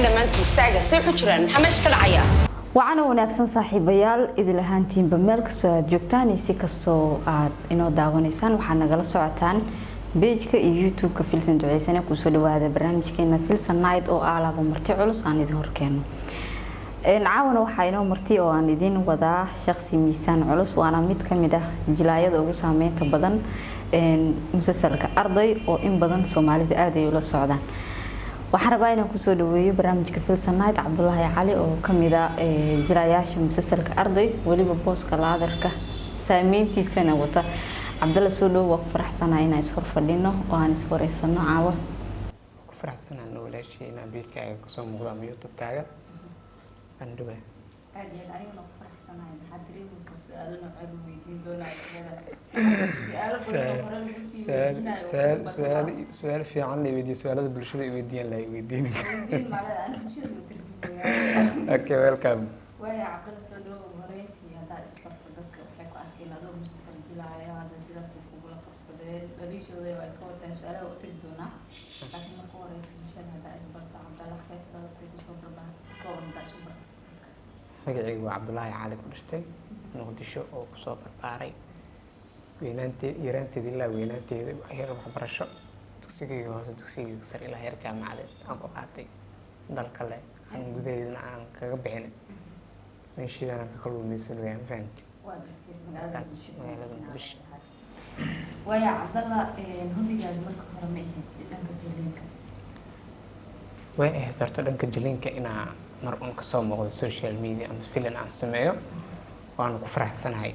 dhammaantii istaaga say ku jiraan maxaa meesha ka dhacaya وعنا وناكسن صاحبيال إذا لهانتين بملك سو جوجتان يسي كستو إنو داونيسان وحنا جلس ساعتان بيجك يوتيوب كفيلسن دعيسنا كوسولو هذا برنامج كنا فيلسن نايت أو على بمرتي علوس عن يظهر كانوا نعاون وحينا مرتي أو عن يدين وضع شخصي ميسان علوس وأنا ميت كمده جلايد أو سامين تبدن مسلسل كأرضي أو إن بدن سومالي بأدي ولا السعودان waxaan rabaa inaan ku soo dhaweeyo barnaamijka Filsanayd Cabdullaahi Cali oo kamida jirayaasha musalsalka arday waliba booska laadarka saameyntiisana wata Cabdulla soo dhaw waa faraxsanahay inaan isfar fadhino oo aan iswareysano caawa ku faraxsanahay walaashii inaan beedkaaga ku soo muuqdo ama YouTube-kaaga andhuwe aad iyo aad ayaan ku faraxsanahay maxaa dareemaysaa su'aalo noocan weydiin doonaa سؤال في عن اللي بدي سؤال هذا بالشدة يودين لا يودين. يودين معنا أنا مش اللي بتربيه. أوكي ويلكم. ويا عبد الله سلو مريتي هذا إسبرت دسك وحكوا أكيد هذا مش سجل عليه هذا سيدا سيكون قبصة دليل شو ذي واسكوا تنشأله وتردونا. لكن ما هو رئيس المشهد هذا إسبرت عبد الله حكيت هذا تيجي صبر بعد سكوا من سوبرت. مجيء عبد الله علي كرشتي نقدي شو أو صبر باري. وينانتي يرانتي دلا وينانتي هي ربح برشة تكسيجي هو تكسيجي صار إلى هير جامعة أنكو قاتي دل كله عن جذينا عن كعبين من شيء أنا كقول ميسون ويان فهمت ويا عبد الله هم يجوا مركب هرميه لأنك جلينك وإيه درت لأنك جلينك أنا مرة كسوم على السوشيال ميديا أم فيلم عن سمايو وأنا كفرح سنة هاي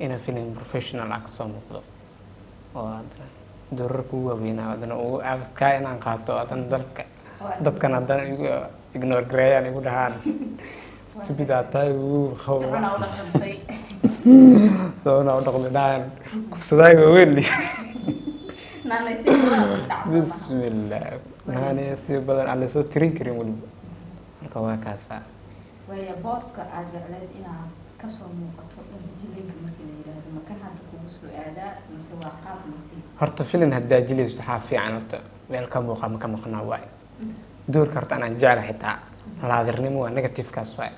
إنا فيلم بروفيشنال أقسام مقدو وهذا دور قوة بينا هذا أو كائن عن قاتو هذا دك كان هذا إغنور غريان يقول هان stupid أتاي وخو سونا ودخل دان كفسداي ويلي بسم الله هاني سيبدأ على صوت ترين كريم ولي الكوا كاسا ويا بوسك أرجعلد إنا كسر مقطع جلينك مركي ليراد مكان هذا كوسو أداء مسوا قاب مسي هرت فيلن هدا جليس تحافي عن هرت ويلكم وقام مكان مقنع واي دور كرت أنا جال حتى لادرنمو نيجاتيف كاسواي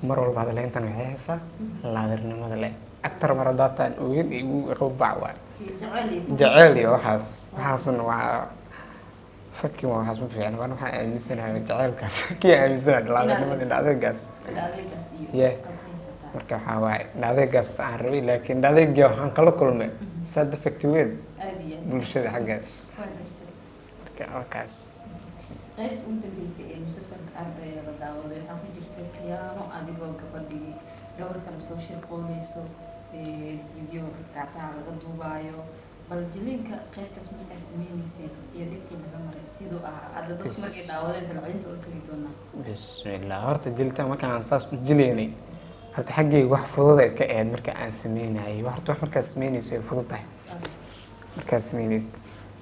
مرة بعد اللي أنت نحسها لادرنمو هذا لا أكثر مرة داتا وين يربع واي جعلي وحاس إنه فكي ما حاس مفعل وأنا حق مثلا جعل كاس كي مثلا لادرنمو هذا كاس yeah marka waxa waay nadeegaas aan rabay laakiin nadeega waxaan kala kulmay sad effective bulshada xaggeeda marka wakaas qayb u dambeysay ee musalsalka ardayda daawada waxaa ku jirtay piano adigoo gabadhii gabar kale soo shaqoonayso video gacanta laga duubayo bal jilinka qaybtaas markaas sameeysay iyo dhibkii laga maray sidoo aad dadka markay daawadeen falcelinta u tagi doonaa bismillah horta jilta markaan saas u jileynay horta xaggay wax fudud ay ka ahayd marka aan sameynayay wax markaa sameynayso way fudud tahay markaa sameynayso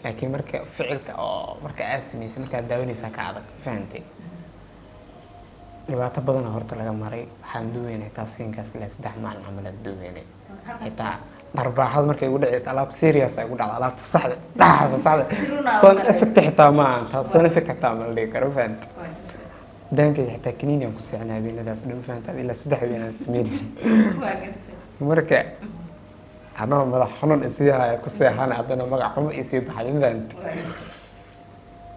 laakiin marka ficilka oo marka aad sameysay markaa daawanaysaa ka adag fahantay dhibaato badan horta laga maray waxaan duuweynay taasiinkaas ilaa 3 maalin camal aan duuweynay xitaa darbaaxad markay ugu dhacayso alaab serious ay ugu dhacdo alaabta saxda sound effect xitaa ma aha sound effect xitaa ma la karo fahant دانك حتى كنين يوم كسرنا بين الناس لما فهمت إلا صدق بين السمين مركع أنا ما حنون إسيها كسرنا عندنا ما قام إسيب حالين ذنت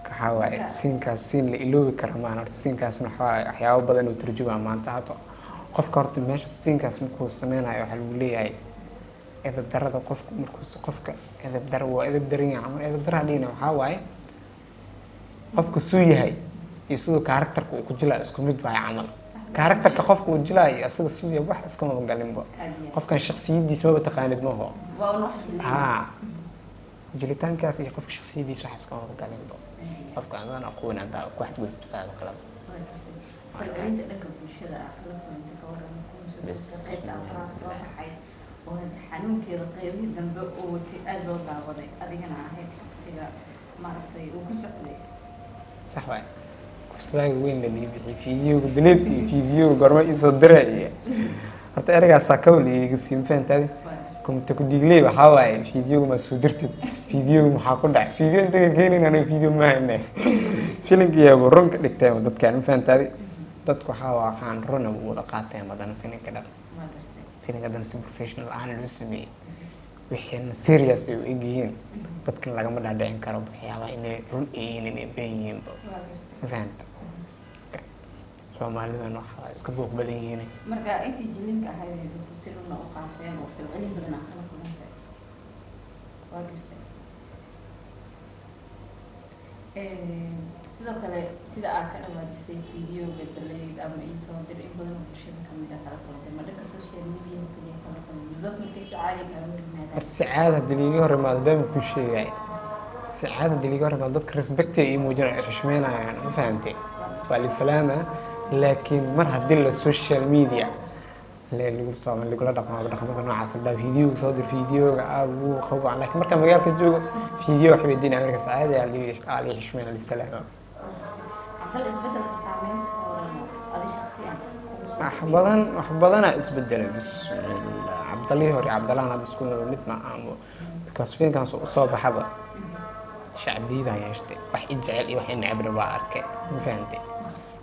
كحواي سين كاسين لإلو كرمان سين كاس نحواي أحياء بدن وترجمة ما انتهته قف كارت ماشي سين كاس مكوس سمين هاي وحلولي هاي إذا بدرد قف مكوس قفك إذا بدر وإذا بدرين عمل إذا بدر علينا وحواي قفك سوي هاي يسوي كاركتر كوجلا اسكو مid baa camal كاركتر qofku uu jilay asaga suuya wax iska ma galin ba qofkan shakhsiyadiisa ma taqaanid ma ho jilitaankaas iyo qofka shakhsiyadiisa wax iska ma galin ba qofka aan aqoon hada wax gudbada kala farqaynta dhanka bulshada kala kulanta ka waran musalsalka qaybta afraad soo baxay oo xanuunkeeda qaybihii dambe oo watay aad loo daawaday adigana ahayd shakhsiga maaragtay uu ku socday sax waay كفسلاي وين اللي فيديو بليت فيديو قرما يصدرها هي حتى أرجع ساكولي يقسم فين تاني كنت كديجلي بحاول فيديو ما سودرت فيديو محاكون دع فيديو أنت كيني أنا فيديو ما هنا سيلك يا برون كدكتة ودت كان فهمت هذه دت كحاول حان رونا ولقاتها مثلا فين كده فين كده نسي بروفيشنال أنا لوسمي وحين سيريس ويجين dadkan lagama dhaadhicin karo waxyaaba inay run yihiin inay been yihiin fahant Soomaalidan waxa iska buuq badan yihiin marka intii jilinka ahayd dadku si run u qaateen oo filcilin badan ah kala kulantay waa gartay sidoo kale sida aad ka dhawaadisay fiidiyowga daleyd ama ii soo dir in badan oo bulshada ka mid ah kala kulantay ma dhanka social media kaliya kala kulantay dad markay si caadi ah u yimaadaan saacada daliiga hore maadaama ku sheegay saacada daliiga hore dadka respect iyo muujinay xushmeynayaan ma fahantay wali salaama laakiin mar hadii la social media lagu soo la dhaqmada noocaas ah video soo dir videoga aad u qabo laakiin marka magaalka joogo video wax weydin Amerika saacada ali xushmeyn ali salaama hadal isbedelka saameynta adi shakhsiyan wax badan isbeddelay bismillah Abdallah hore Abdallah hada isku mid ma aamo because filkan soo baxaba shacbiyada yeeshtay wax jecel iyo wax necbna waa arkay ma fahantay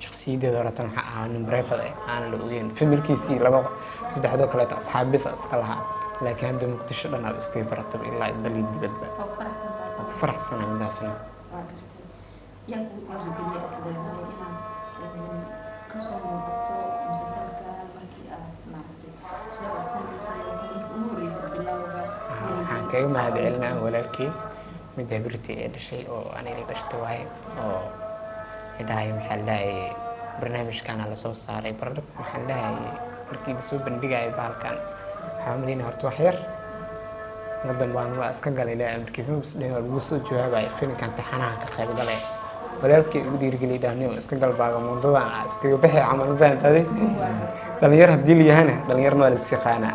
shakhsiyadda horatan waxa aan breefad aan la ogeyn familkiisii laba saddexdo kale asxaabis iska lahaa laakiin hadda muqdisho dhan ay iska barato ilaa dalid dibadba faraxsan indaasna waa gartay yaa ku dhiirigeliya isleedahay inaad ka soo muuqato musalsalka markii aad maaragtay soo codsanaysay ugu horreysay bilowga waxaan kaga mahadcelinaa walaalkii mid habirtii ee dhashay oo aniga dhashtay waaye oo إداي محلي برنامج كان على صوص صاري برد محلي مركي بسوي بندقة يبال كان حاملين هرتو حير قدام بانوا أسكان قال لي مركي بس لين الوصول جوابي فين كان تحنا كخير قال ولكن يقدر يرجع دانيو أسكان قال باقي موضوع أسكان بحي عمل فين هذه لما يرها ديلي هنا لما يرنا الاستخانة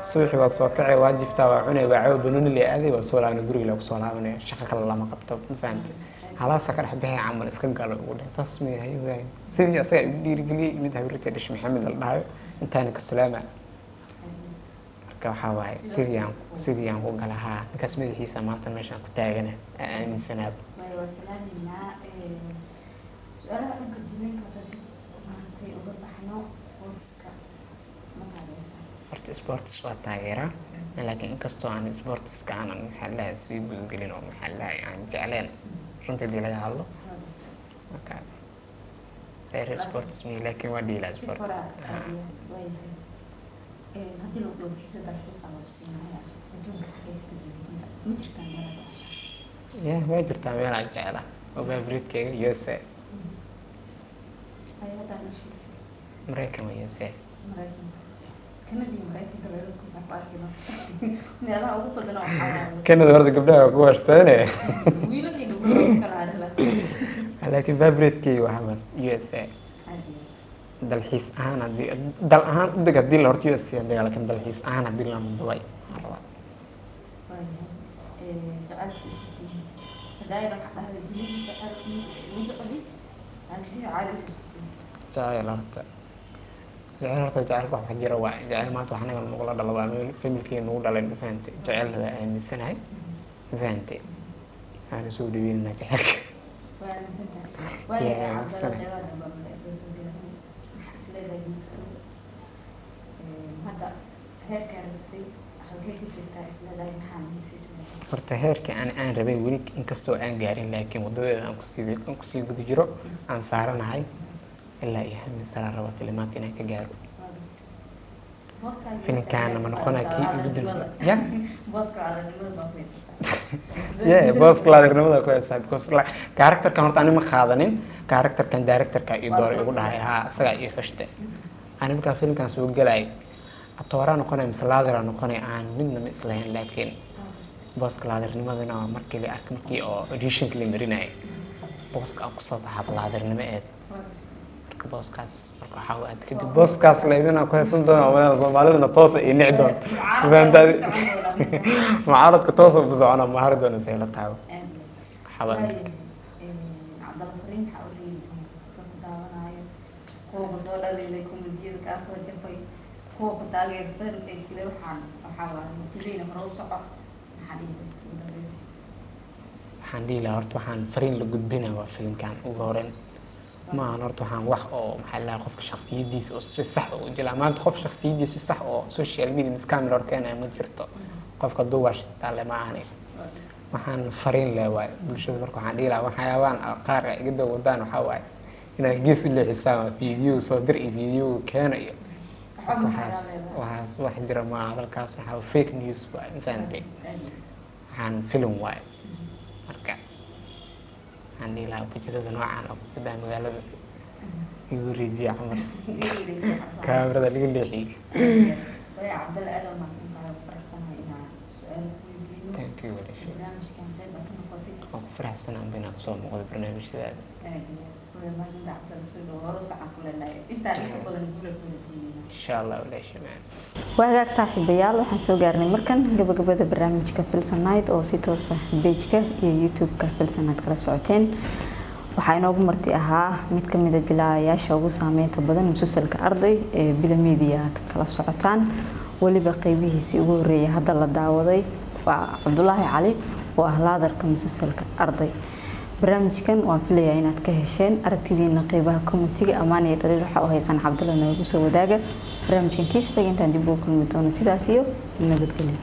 صبحي وصوكعي واجب تابعوني وعيو بنون اللي أذي وصولا نقولي لو صولا من شقق الله ما قبته فهمت خلاص كان حبها عمل اسكن قالوا ولا اساس مي هي سيدي اسا dhiirigeli mid habirta dhish maxamed la dhahayo intaan ka salaama marka waxa waaye sidii aan ku galaha ninkaas madaxiisa maanta meeshaan ku taagana aaminsanaab way wasalaamina su'aalaha dhanka jilinka dadka maantay uga baxno sportska ma taageerta horta sports waa taageera laakiin inkastoo aan sportska aan maxaa sii bulgelin oo maxaa aan jecleen runtii dii laga hadlo marka dheer sports mi laakiin waa dhiila sports haddii lagu dhoofiso dalxiisa loo siinaya adduunka xageedka ma jirtaa meel aad jeceshahay waa jirtaa meel aan jecela oo favorite-kayga USA ayadaa ma sheegtay Mareykan waa USA Mareykanka Kanada Mareykanka dadku waxay ku arki nafta meelaha ugu badan oo xawaayo Kanada horta gabdhaha ku washtaane wiilal iyo gabdho kala arila laakiin favorite-kayga waa bas USA dalxiis ahaan hadii dal ahaan deg hadii la horta USA laakiin dalxiis ahaan hadii la Dubai marwa jacaylkiisa isku tihin hadaayad waxa dhahay jilid jacaylkii wajacli halkiisa caadadiisa isku tihin jacayl horta jacayl wax jira waa jacayl maanta waxna nagu la dhalo waa familkii nagu dhalay fahantay jacayl la aaminsanahay fahantay aan soo dhaweynaa jacaylka waa aaminsantahay waa Abdallah Jawaad baa isla soo gaaray isleedahay giiso hadda heerka rabtay halkee ka joogtaa isleedahay maxaa nasiisay horta heerka aan rabay weli inkastoo aan gaarin laakiin wadadeeda aan ku sii guda jiro aan saaranahay ilaa iyo hamisara raba filimaad inaan ka gaaro filinkaana ma noqonaa kii ugu dambeeyay ya booska aadnimada baa ku haysataa yeah booska aadnimada ku haysataa because character-kan horta anima qaadanin character-kan director-ka iyo door igu dhahay ha asaga iyo xushte anima ka filinkan soo galay atoora noqonay mislaadara noqonay aan midna ma islayn laakiin booska laadarnimadana markii la arkay markii oo audition-ka la marinay booska aan ku soo baxay laadarnimo ee booskaas marka waxa uu adkay booskaas leeyna ku haysan doona walaal Soomaalida toos ay nicdoon faantaadi mucaaradka toos u socona ma hardoona say la taabo xawaan Abdallah Farin xawli to daawanayo qoob soo dhalay komediyada ka soo jafay kuwa ku taageersan ee kale waxaa waa mutadayna hore u soco maxaa dhihi waxaan dhihi lahaa horta waxaan fariin la gudbinaa waa filimkan ugu horeyn maahan horta waxaan wax oo maxaa la qofka shakhsiyadiisa oo si sax u jilaa maanta qof shakhsiyadiisa si sax oo social media mis camera horkeenaya ma jirto qofka duwash taale ma ahani waxaan fariin leeyahay bulshada marka waxaan dhihi lahaa waxyaabaan qaar iga dhow wadaan waxaa waaye inaan gees u leexisaan video soo dir iyo video keenayo waxaas wax jira ma hadalkaas waxaa fake news waaye fahamtay waxaan film waaye marka waxaan dhihi lahaa bulshada noocaan oo ku daa magaalada igu rijiya camal kaamirada laga leexiyey cabdalla aad u mahadsantahay oo faraxsanahay inaan su-aal ku weydiino thank you walaashay barnaamijkan qayb aad ka noqotay waan ku faraxsanaa inaan kusoo muuqdo barnaamijyadaada aad iyo mahadsantahay cabdalla sidoo hore u sacan ku leenahay intaan inta badan guula ku rajeynayna insha allah walaashay macaan waa hagaag saaxiibayaal waxaan soo gaarnay markan gabagabada barnaamijka Filsan Night oo si toos ah page-ka iyo YouTube-ka Filsan Night kala socoteen waxaa inoogu marti ahaa mid ka mid ah jilaayaasha ugu saameynta badan musalsalka arday ee Bila Media aad kala socotaan waliba qaybihiisii ugu horeeyay hadda la daawaday waa Cabdullaahi Cali oo ah laadarka musalsalka arday barnaamijkan waan filayaa inaad ka hesheen aragtidiina qaybaha commentiga amaan iyo dhaliil waxa uu haysan Cabdullaahi nagu soo wadaaga barnaamijkan kiisa intaan dib u kulmi doono sidaas iyo nabadgelyo